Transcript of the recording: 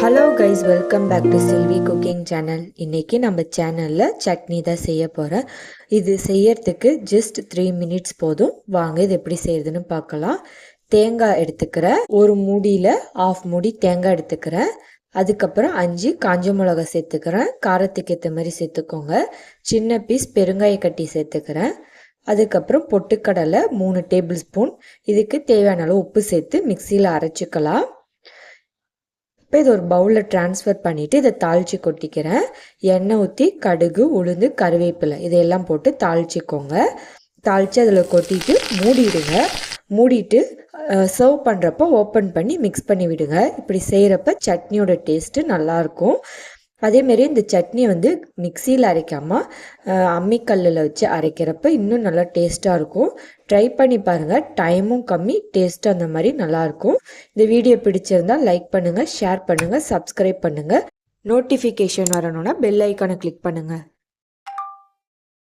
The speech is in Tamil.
Hello guys, welcome back to Selvi cooking channel. இன்றைக்கி நம்ம சேனலில் சட்னி தான் செய்ய போகிறேன். இது செய்யறதுக்கு ஜஸ்ட் 3 மினிட்ஸ் போதும். வாங்க இது எப்படி செய்யறதுன்னு பார்க்கலாம். தேங்காய் எடுத்துக்கிறேன். ஒரு மூடியில் 1/2 மூடி தேங்காய் எடுத்துக்கிறேன். அதுக்கப்புறம் 5 காஞ்ச மிளகா சேர்த்துக்கிறேன். காரத்துக்கு ஏற்ற மாதிரி சேர்த்துக்கோங்க. சின்ன பீஸ் பெருங்காய கட்டி சேர்த்துக்கிறேன். அதுக்கப்புறம் பொட்டுக்கடலை 3 டேபிள் ஸ்பூன். இதுக்கு தேவையான அளவு உப்பு சேர்த்து மிக்சியில் அரைச்சிக்கலாம். இப்போ இது ஒரு பவுலில் ட்ரான்ஸ்ஃபர் பண்ணிவிட்டு இதை தாளித்து கொட்டிக்கிறேன். எண்ணெய் ஊற்றி கடுகு, உளுந்து, கருவேப்பிலை இதையெல்லாம் போட்டு தாளிச்சிக்கோங்க. தாளித்து அதில் கொட்டிட்டு மூடிடுங்க. மூடிட்டு சர்வ் பண்ணுறப்போ ஓப்பன் பண்ணி மிக்ஸ் பண்ணி விடுங்க. இப்படி செய்கிறப்ப சட்னியோட டேஸ்ட்டு நல்லாயிருக்கும். அதேமாரி இந்த சட்னியை மிக்சியில் அரைக்காமல் அம்மிக்கல்லில் வச்சு அரைக்கிறப்ப இன்னும் நல்லா டேஸ்ட்டாக இருக்கும். ட்ரை பண்ணி பாருங்கள். டைமும் கம்மி, டேஸ்ட்டும் அந்த மாதிரி நல்லாயிருக்கும். இந்த வீடியோ பிடிச்சிருந்தால் லைக் பண்ணுங்கள், ஷேர் பண்ணுங்கள், சப்ஸ்கிரைப் பண்ணுங்கள். நோட்டிஃபிகேஷன் வரணுன்னா பெல் ஐக்கானை கிளிக் பண்ணுங்கள்.